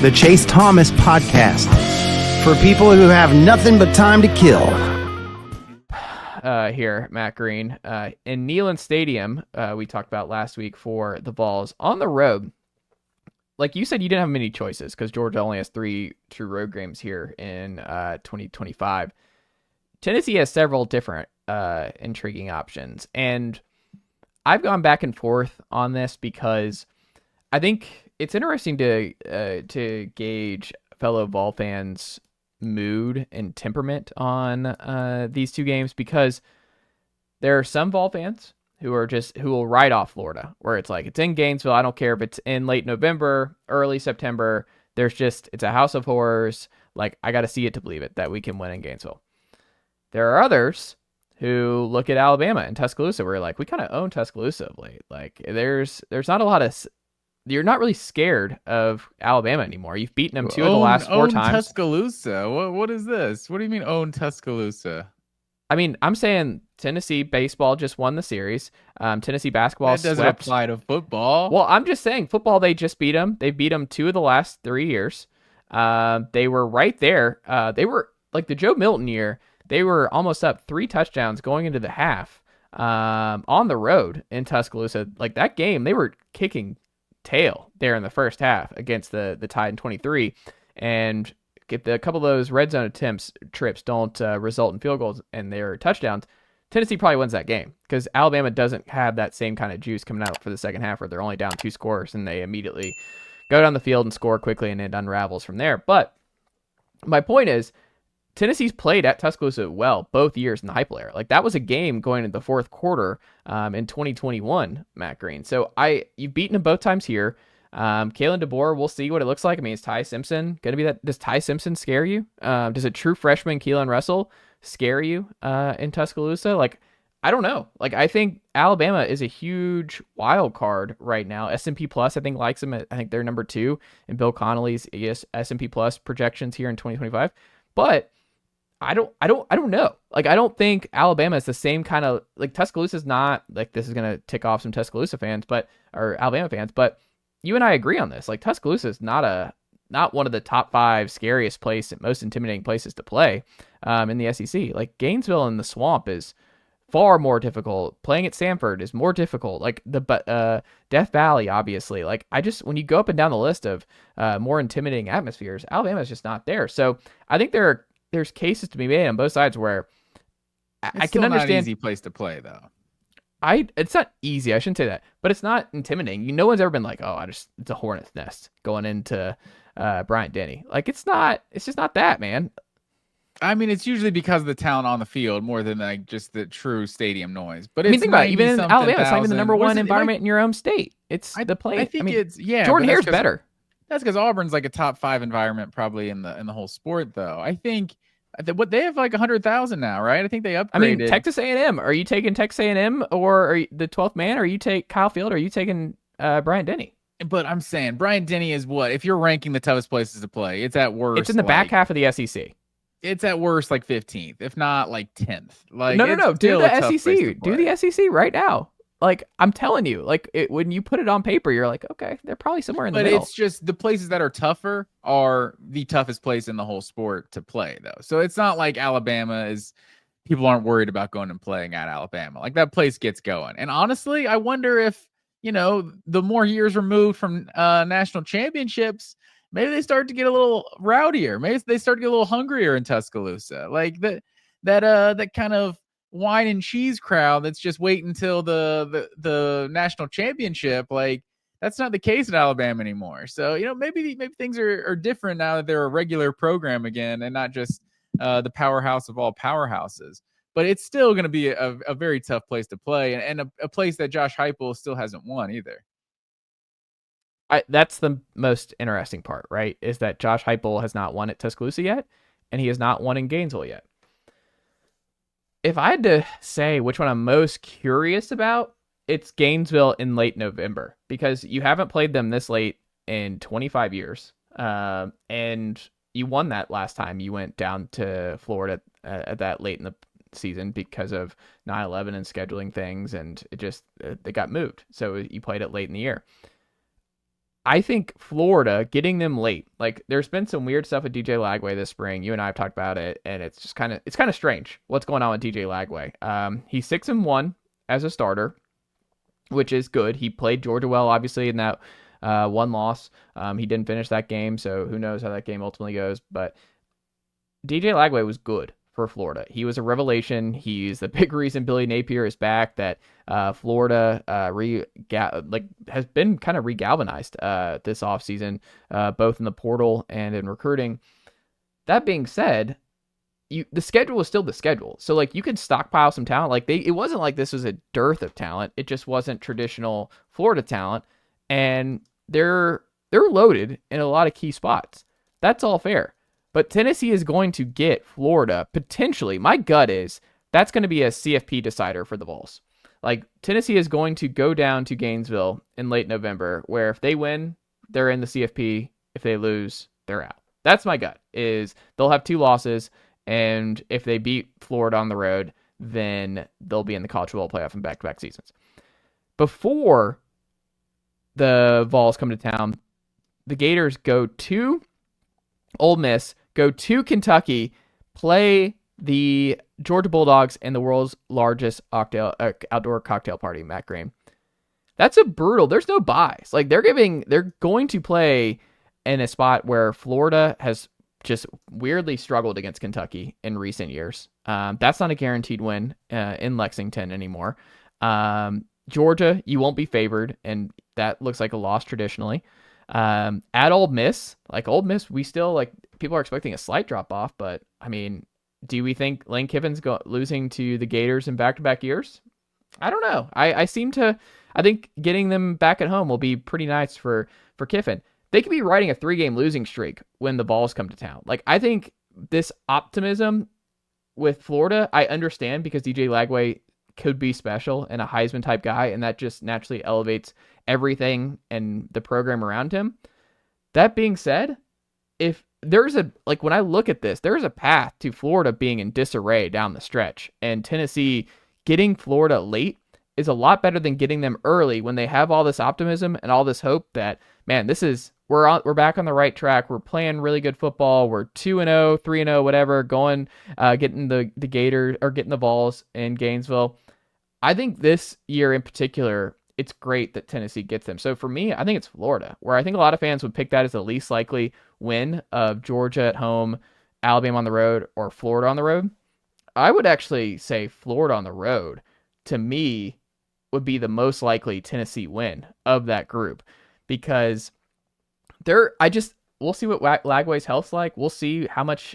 the Chase Thomas Podcast, for people who have nothing but time to kill. Here, Matt Green, in Neyland Stadium, we talked about last week for the Vols on the road. Like you said, you didn't have many choices because Georgia only has 3 true road games here in 2025. Tennessee has several different intriguing options, and I've gone back and forth on this because I think it's interesting to gauge fellow Vol fans' mood and temperament on these two games, because there are some Vol fans who will write off Florida, where it's like, it's in Gainesville, I don't care if it's in late November, early September, it's a house of horrors, like I got to see it to believe it that we can win in Gainesville. There are others who look at Alabama and Tuscaloosa, where like, we kind of own Tuscaloosa of late. Like there's not a lot of, you're not really scared of Alabama anymore. You've beaten them 2 of the last 4 times. Tuscaloosa? What is this? What do you mean own Tuscaloosa? I mean, I'm saying Tennessee baseball just won the series. Tennessee basketball that doesn't swept. apply to football. Well, I'm just saying football, they just beat them. They beat them 2 of the last 3 years. They were right there. They were like the Joe Milton year. They were almost up 3 touchdowns going into the half on the road in Tuscaloosa. Like that game, they were kicking tail there in the first half against the Tide in 23. And if a couple of those red zone trips don't result in field goals and their touchdowns, Tennessee probably wins that game, because Alabama doesn't have that same kind of juice coming out for the second half, where they're only down 2 scores and they immediately go down the field and score quickly, and it unravels from there. But my point is, Tennessee's played at Tuscaloosa well both years in the Heupel era. Like that was a game going into the fourth quarter in 2021, Matt Green. So you've beaten them both times here. Kalen DeBoer, we'll see what it looks like. I mean, is Ty Simpson going to be that? Does Ty Simpson scare you? Does a true freshman Keelan Russell scare you in Tuscaloosa? Like, I don't know. Like, I think Alabama is a huge wild card right now. S&P Plus, I think, likes them. I think they're number 2 in Bill Connolly's S&P Plus projections here in 2025. But I don't know. Like, I don't think Alabama is the same kind of, like, Tuscaloosa's not, like, this is going to tick off some Tuscaloosa fans, or Alabama fans, but you and I agree on this. Like, Tuscaloosa is not one of the top 5 scariest places, most intimidating places to play in the SEC. Like, Gainesville in the Swamp is far more difficult. Playing at Sanford is more difficult. Like the Death Valley, obviously. Like, when you go up and down the list of more intimidating atmospheres, Alabama is just not there. So I think there's cases to be made on both sides where I can understand. It's not an easy place to play, though. It's not easy. I shouldn't say that, but it's not intimidating. No one's ever been like, oh, it's a hornet's nest going into Bryant-Denny. Like, it's just not that, man. I mean, it's usually because of the talent on the field more than like just the true stadium noise. But think about it. Even in Alabama, it's not even the number 1 environment in your own state. It's the play. I think Jordan Hare's better. That's because Auburn's like a top 5 environment probably in the whole sport, though. I think what they have like 100,000 now, right? I think they upgraded. I mean, Texas A&M. Are you taking Texas A&M or the 12th man? Or are you take Kyle Field? Or are you taking Bryant-Denny? But I'm saying Bryant-Denny is what? If you're ranking the toughest places to play, it's at worst. It's in the back half of the SEC. It's at worst like 15th, if not like 10th. Like, no. Do the SEC. Do the SEC right now. Like, I'm telling you, like, when you put it on paper, you're like, okay, they're probably somewhere in the middle. But it's just the places that are tougher are the toughest place in the whole sport to play, though. So it's not like Alabama is, people aren't worried about going and playing at Alabama. Like, that place gets going. And honestly, I wonder if, the more years removed from national championships, maybe they start to get a little rowdier. Maybe they start to get a little hungrier in Tuscaloosa. Like that kind of wine and cheese crowd that's just waiting until the national championship. Like, that's not the case in Alabama anymore. So, maybe things are different now that they're a regular program again and not just the powerhouse of all powerhouses. But it's still going to be a very tough place to play, and a place that Josh Heupel still hasn't won either. That's the most interesting part, right? Is that Josh Heupel has not won at Tuscaloosa yet, and he has not won in Gainesville yet. If I had to say which one I'm most curious about, it's Gainesville in late November, because you haven't played them this late in 25 years. And you won that last time you went down to Florida at that late in the season because of 9/11 and scheduling things, and it got moved. So you played it late in the year. I think Florida getting them late. Like there's been some weird stuff with DJ Lagway this spring. You and I have talked about it, and it's just kind of strange what's going on with DJ Lagway. He's 6-1 as a starter, which is good. He played Georgia well, obviously, in that one loss. He didn't finish that game, so who knows how that game ultimately goes. But DJ Lagway was good for Florida. He was a revelation. He's the big reason Billy Napier is back. That Florida has been kind of regalvanized this offseason, both in the portal and in recruiting. That being said, the schedule is still the schedule. So like you could stockpile some talent. Like it wasn't like this was a dearth of talent. It just wasn't traditional Florida talent, and they're loaded in a lot of key spots. That's all fair. But Tennessee is going to get Florida potentially. My gut is that's going to be a CFP decider for the Vols. Like Tennessee is going to go down to Gainesville in late November, where if they win, they're in the CFP. If they lose, they're out. That's my gut. Is they'll have 2 losses, and if they beat Florida on the road, then they'll be in the college football playoff in back-to-back seasons. Before the Vols come to town, the Gators go to Ole Miss, go to Kentucky, play the Georgia Bulldogs and the world's largest outdoor cocktail party, Matt Green. That's a brutal. There's no buys. Like they're going to play in a spot where Florida has just weirdly struggled against Kentucky in recent years. That's not a guaranteed win in Lexington anymore. Georgia, you won't be favored, and that looks like a loss traditionally. At Ole Miss, we still people are expecting a slight drop off, but I mean, do we think Lane Kiffin's losing to the Gators in back-to-back years? I don't know. I think getting them back at home will be pretty nice for Kiffin. They could be riding a 3-game losing streak when the Vols come to town. Like I think this optimism with Florida, I understand because DJ Lagway could be special and a Heisman type guy, and that just naturally elevates everything and the program around him. That being said, if there's when I look at this, there's a path to Florida being in disarray down the stretch, and Tennessee getting Florida late is a lot better than getting them early when they have all this optimism and all this hope that, man, we're back on the right track. We're playing really good football. We're 2-0, 3-0, whatever, going, getting the Gators or getting the Vols in Gainesville. I think this year in particular, it's great that Tennessee gets them. So for me, I think it's Florida, where I think a lot of fans would pick that as the least likely win of Georgia at home, Alabama on the road, or Florida on the road. I would actually say Florida on the road, to me, would be the most likely Tennessee win of that group, because we'll see what Lagway's health's like. We'll see how much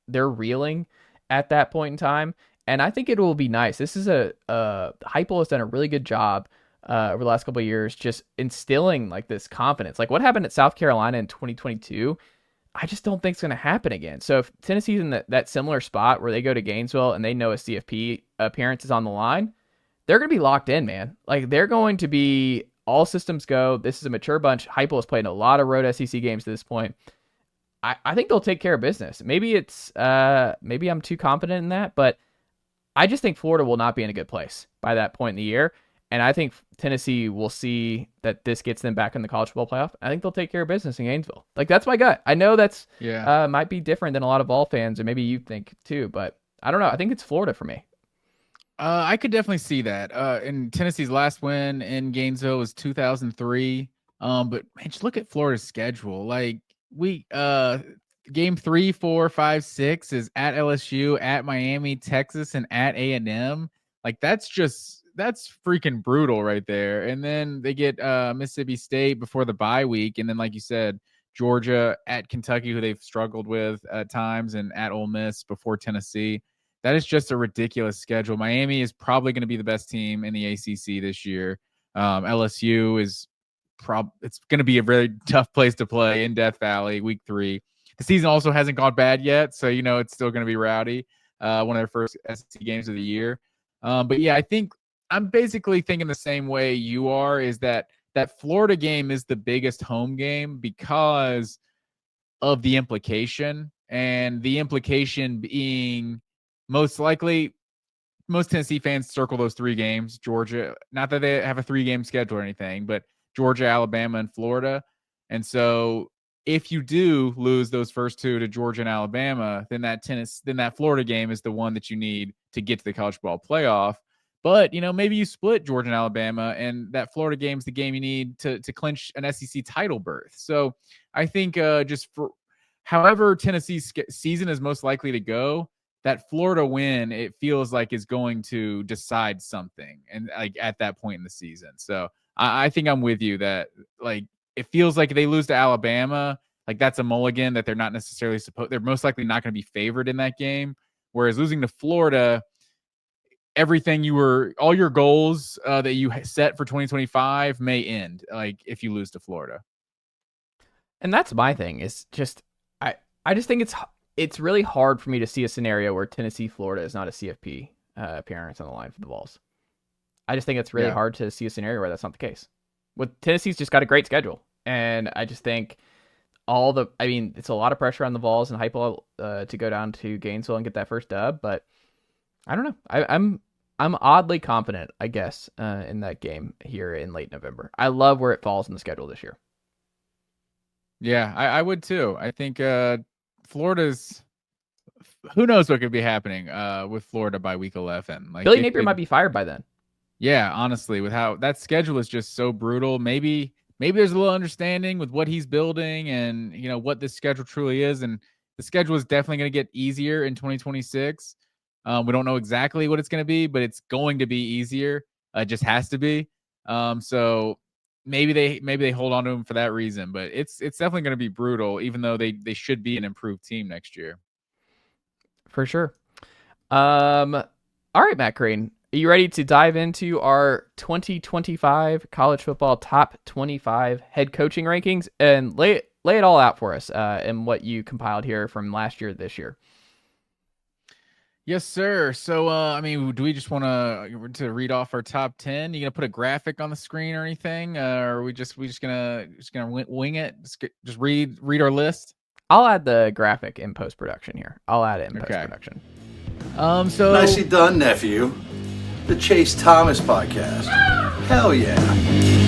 they're reeling at that point in time. And I think it will be nice. This is Heupel has done a really good job over the last couple of years, just instilling this confidence. Like what happened at South Carolina in 2022, I just don't think it's going to happen again. So if Tennessee's in that similar spot where they go to Gainesville and they know a CFP appearance is on the line, they're going to be locked in, man. Like they're going to be all systems go. This is a mature bunch. Heupel has played in a lot of road SEC games to this point. I think they'll take care of business. Maybe I'm too confident in that, but I just think Florida will not be in a good place by that point in the year. And I think Tennessee will see that this gets them back in the college football playoff. I think they'll take care of business in Gainesville. That's my gut. I know that's might be different than a lot of Vol fans, or maybe you think too, but I don't know. I think it's Florida for me. I could definitely see that. And Tennessee's last win in Gainesville was 2003. But man, just look at Florida's schedule. Game 3, 4, 5, 6 is at LSU, at Miami, Texas, and at A&M. That's freaking brutal right there. And then they get Mississippi State before the bye week, and then like you said, Georgia, at Kentucky, who they've struggled with at times, and at Ole Miss before Tennessee. That is just a ridiculous schedule. Miami is probably going to be the best team in the ACC this year. LSU is it's going to be a very tough place to play in Death Valley, week 3. The season also hasn't gone bad yet, so it's still going to be rowdy. One of their first SEC games of the year. But yeah, I think I'm basically thinking the same way you are, is that Florida game is the biggest home game because of the implication, and the implication being most likely most Tennessee fans circle those 3 games. Georgia, not that they have a 3-game schedule or anything, but Georgia, Alabama, and Florida. And so if you do lose those first two to Georgia and Alabama, then that Florida game is the one that you need to get to the college football playoff. But, maybe you split Georgia and Alabama, and that Florida game is the game you need to clinch an SEC title berth. So I think just for however Tennessee's season is most likely to go, that Florida win, it feels like, is going to decide something, and like at that point in the season. So I think I'm with you that, like, it feels like if they lose to Alabama, like that's a mulligan that they're not necessarily they're most likely not going to be favored in that game. Whereas losing to Florida, all your goals that you set for 2025 may end, like if you lose to Florida. And that's my thing, is just, I just think it's really hard for me to see a scenario where Tennessee, Florida is not a CFP appearance on the line for the Vols. I just think it's really hard to see a scenario where that's not the case. Tennessee's just got a great schedule. And I just think it's a lot of pressure on the Vols and Heupel to go down to Gainesville and get that first dub, but I don't know. I'm oddly confident, I guess, in that game here in late November. I love where it falls in the schedule this year. Yeah, I would too. I think Florida's, who knows what could be happening with Florida by week 11. Like, Billy Napier might be fired by then. Yeah, honestly, with how that schedule is just so brutal, maybe there's a little understanding with what he's building and what this schedule truly is, and the schedule is definitely going to get easier in 2026. We don't know exactly what it's going to be, but it's going to be easier. It just has to be. So maybe they hold on to him for that reason, but it's definitely going to be brutal, even though they should be an improved team next year. For sure. All right, Matt Crane, are you ready to dive into our 2025 college football top 25 head coaching rankings and lay it all out for us and what you compiled here from last year to this year? Yes, sir. So, do we just want to read off our top 10? You gonna put a graphic on the screen or anything, or are we just gonna wing it? Just read our list. I'll add the graphic in post production here. I'll add it in post production. So nicely done, nephew. The Chase Thomas podcast. Hell yeah.